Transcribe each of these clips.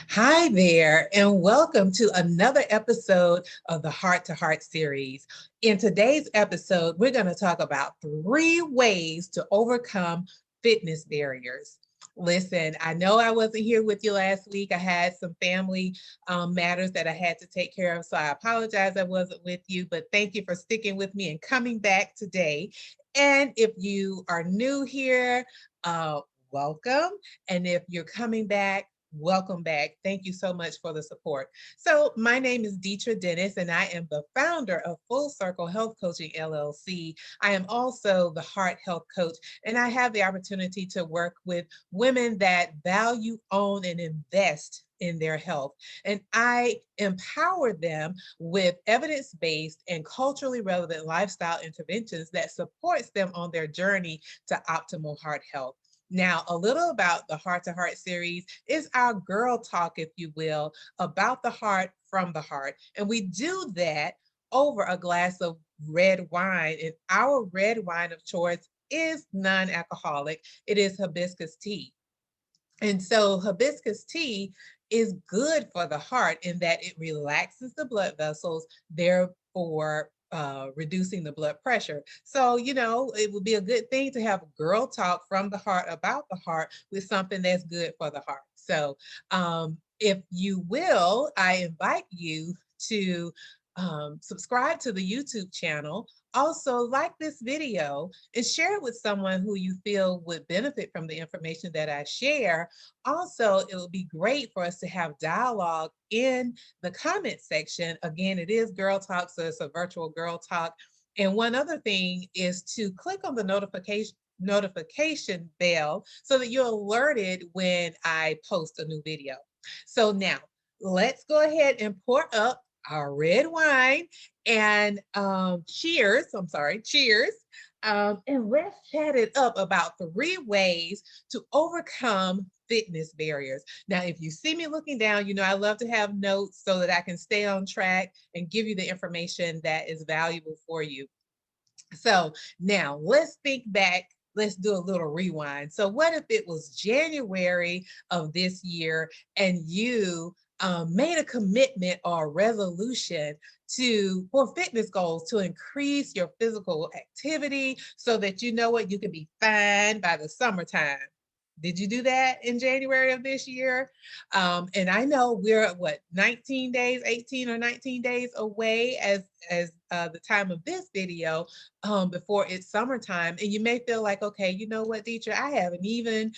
Hi there, and welcome to another episode of the Heart to Heart series. In today's episode, we're going to talk about 3 ways to overcome fitness barriers. Listen, I know I wasn't here with you last week. I had some family matters that I had to take care of, so I apologize I wasn't with you, but thank you for sticking with me and coming back today. And if you are new here, welcome. And if you're coming back, welcome back. Thank you so much for the support. So, my name is Deitra Dennis, and I am the founder of Circle Health Coaching LLC. I am also the Heart Health Coach, and I have the opportunity to work with women that value, own, and invest in their health. And I empower them with evidence-based and culturally relevant lifestyle interventions that supports them on their journey to optimal heart health. Now, a little about the Heart to Heart series is our girl talk, if you will, about the heart from the heart. And we do that over a glass of red wine. And our red wine of choice is non alcoholic, it is hibiscus tea. And so, hibiscus tea is good for the heart in that it relaxes the blood vessels, therefore reducing the blood pressure. So, it would be a good thing to have girl talk from the heart about the heart with something that's good for the heart. So, if you will, I invite you to subscribe to the YouTube channel. Also, like this video and share it with someone who you feel would benefit from the information that I share. Also, it would be great for us to have dialogue in the comment section. Again, it is Girl Talk, so it's a virtual Girl Talk. And one other thing is to click on the notification bell so that you're alerted when I post a new video. So now let's go ahead and pour up our red wine and cheers. I'm sorry, cheers. And let's chat it up about 3 ways to overcome fitness barriers. Now, if you see me looking down, I love to have notes so that I can stay on track and give you the information that is valuable for you. So now let's think back. Let's do a little rewind. So, what if it was January of this year and you made a commitment or a resolution for fitness goals to increase your physical activity so that you know what you can be fine by the summertime? Did you do that in January of this year? And I know we're at what, 19 days, 18 or 19 days away as the time of this video, before it's summertime. And you may feel like, okay, you know what, teacher, I haven't even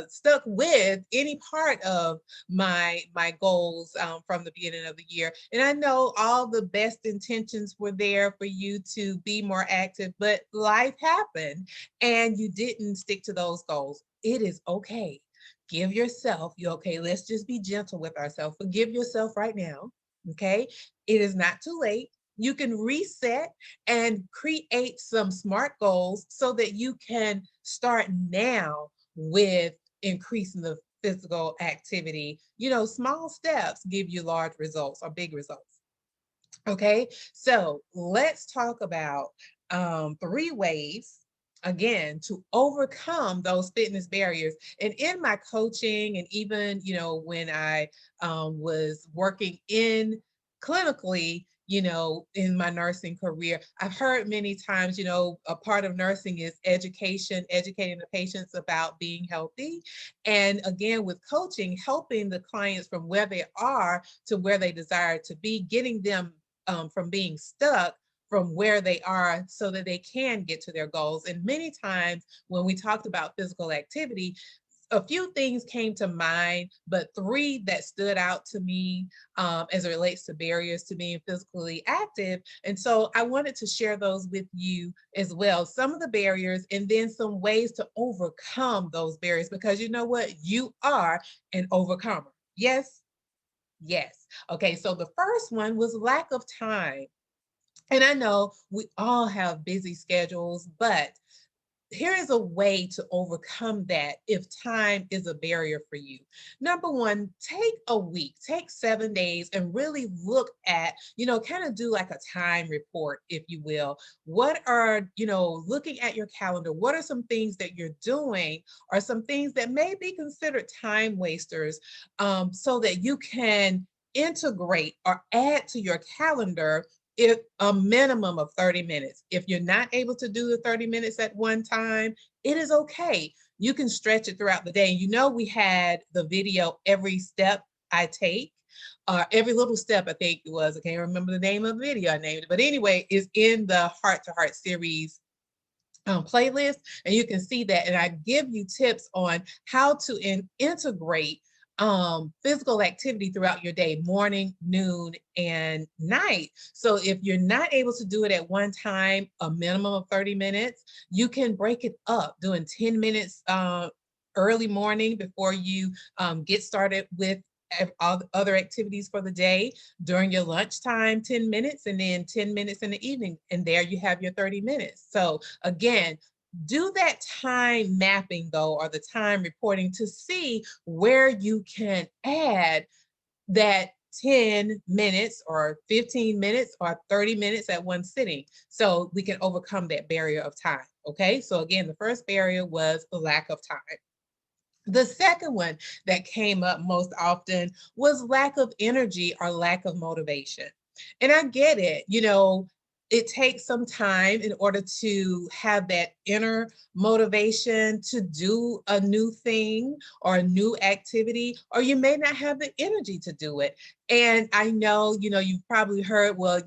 stuck with any part of my goals from the beginning of the year. And I know all the best intentions were there for you to be more active, but life happened and you didn't stick to those goals. It is okay. Give yourself, you okay, let's just be gentle with ourselves. Forgive yourself right now. Okay. It is not too late. You can reset and create some smart goals so that you can start now with increasing the physical activity. Small steps give you large results or big results. Okay, so let's talk about 3 ways again to overcome those fitness barriers. And in my coaching, and even when I was working in clinically, in my nursing career, I've heard many times, a part of nursing is education, educating the patients about being healthy. And again, with coaching, helping the clients from where they are to where they desire to be, getting them from being stuck from where they are so that they can get to their goals. And many times when we talked about physical activity, a few things came to mind, but 3 that stood out to me as it relates to barriers to being physically active. And so I wanted to share those with you as well. Some of the barriers and then some ways to overcome those barriers, because you know what? You are an overcomer. Yes, yes. Okay, so the first one was lack of time. And I know we all have busy schedules, but here is a way to overcome that if time is a barrier for you. Number one, take a week, take 7 days, and really look at, kind of do like a time report, if you will. What are, looking at your calendar, what are some things that you're doing, or some things that may be considered time wasters, so that you can integrate or add to your calendar if a minimum of 30 minutes. If you're not able to do the 30 minutes at one time, it is okay. You can stretch it throughout the day. We had the video, Every Step I Take, Every Little Step, I think it was. I can't remember the name of the video I named it. But anyway, it's in the Heart to Heart series playlist, and you can see that. And I give you tips on how to integrate physical activity throughout your day, morning, noon, and night. So if you're not able to do it at one time, a minimum of 30 minutes, you can break it up, doing 10 minutes early morning before you get started with other activities for the day. During your lunchtime, 10 minutes, and then 10 minutes in the evening. And there you have your 30 minutes. So again, do that time mapping though, or the time reporting, to see where you can add that 10 minutes or 15 minutes or 30 minutes at one sitting, so we can overcome that barrier of time. Okay, so again, the first barrier was the lack of time. The second one that came up most often was lack of energy or lack of motivation. And I get it, it takes some time in order to have that inner motivation to do a new thing or a new activity, or you may not have the energy to do it. And I know, you've probably heard, well,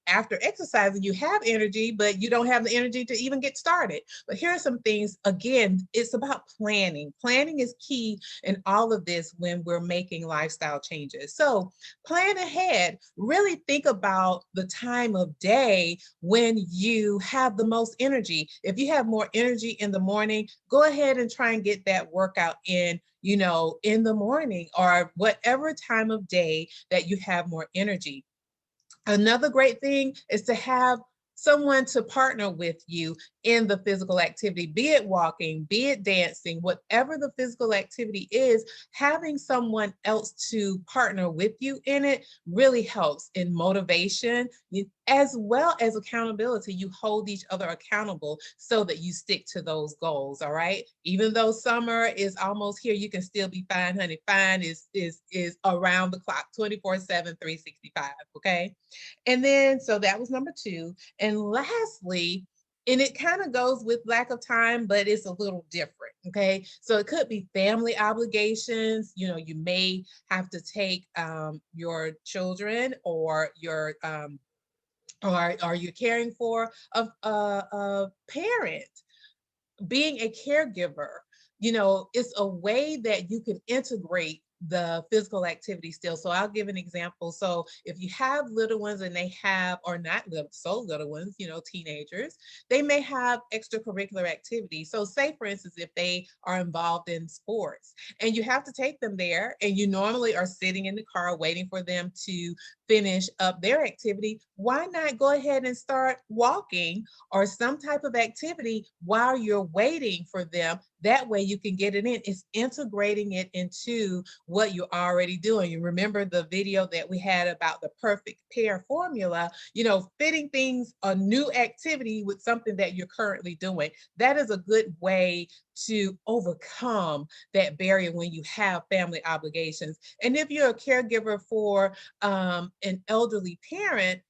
after exercising, you have energy, but you don't have the energy to even get started. But here are some things. Again, it's about planning. Planning is key in all of this when we're making lifestyle changes. So plan ahead. Really think about the time of day when you have the most energy. If you have more energy in the morning, go ahead and try and get that workout in the morning, or whatever time of day that you have more energy. Another great thing is to have someone to partner with you in the physical activity, be it walking, be it dancing, whatever the physical activity is. Having someone else to partner with you in it really helps in motivation, as well as accountability. You hold each other accountable so that you stick to those goals. All right. Even though summer is almost here, you can still be fine, honey. Fine is around the clock, 24/7, 365. Okay. And then, so that was number two. And lastly, and it kind of goes with lack of time, but it's a little different. Okay. So it could be family obligations. You may have to take your children, or your or you're caring for a parent, being a caregiver. It's a way that you can integrate the physical activity still. So I'll give an example. So if you have little ones, and they have, or not little, so little ones, teenagers, they may have extracurricular activities. So say, for instance, if they are involved in sports and you have to take them there, and you normally are sitting in the car waiting for them to finish up their activity, why not go ahead and start walking or some type of activity while you're waiting for them? That way you can get it in. It's integrating it into what you're already doing. You remember the video that we had about the perfect pair formula, fitting things, a new activity with something that you're currently doing. That is a good way to overcome that barrier when you have family obligations. And if you're a caregiver for an elderly parent,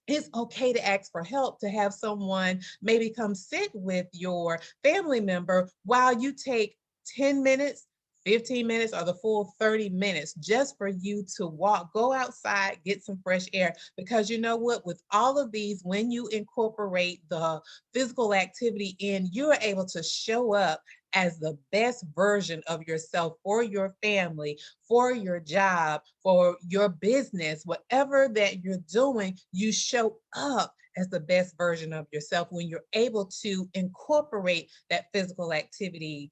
it's okay to ask for help, to have someone maybe come sit with your family member while you take 10 minutes, 15 minutes, or the full 30 minutes just for you to walk, go outside, get some fresh air. Because you know what, with all of these, when you incorporate the physical activity in, you're able to show up as the best version of yourself for your family, for your job, for your business, whatever that you're doing. You show up as the best version of yourself when you're able to incorporate that physical activity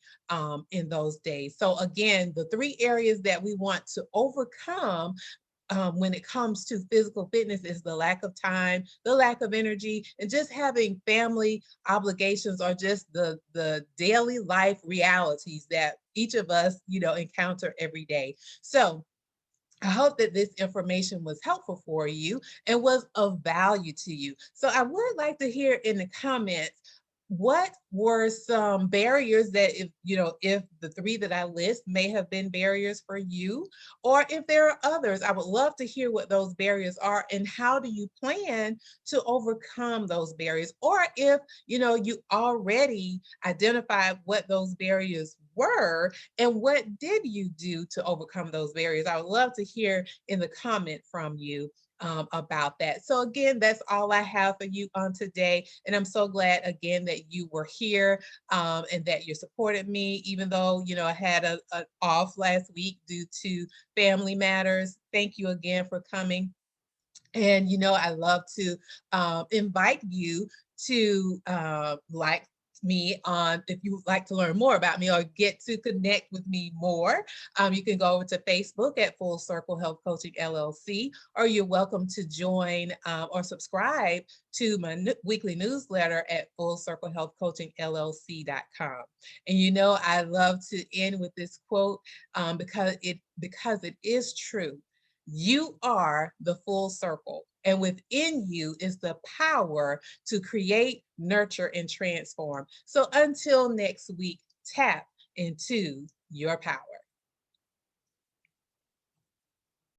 in those days. So again, the three areas that we want to overcome when it comes to physical fitness is the lack of time, the lack of energy, and just having family obligations, or just the daily life realities that each of us, encounter every day. So I hope that this information was helpful for you and was of value to you. So I would like to hear in the comments, what were some barriers that, if the three that I list may have been barriers for you, or if there are others, I would love to hear what those barriers are and how do you plan to overcome those barriers, or if you already identified what those barriers were and what did you do to overcome those barriers. I would love to hear in the comment from you about that. So again, that's all I have for you on today. And I'm so glad again that you were here and that you supported me, even though, I had a off last week due to family matters. Thank you again for coming. And, I love to invite you to like me on, if you would like to learn more about me or get to connect with me more, you can go over to Facebook at Full Circle Health Coaching LLC, or you're welcome to join or subscribe to my weekly newsletter at fullcirclehealthcoachingllc.com. And I love to end with this quote because it is true. You are the full circle, and within you is the power to create, nurture, and transform. So until next week, tap into your power.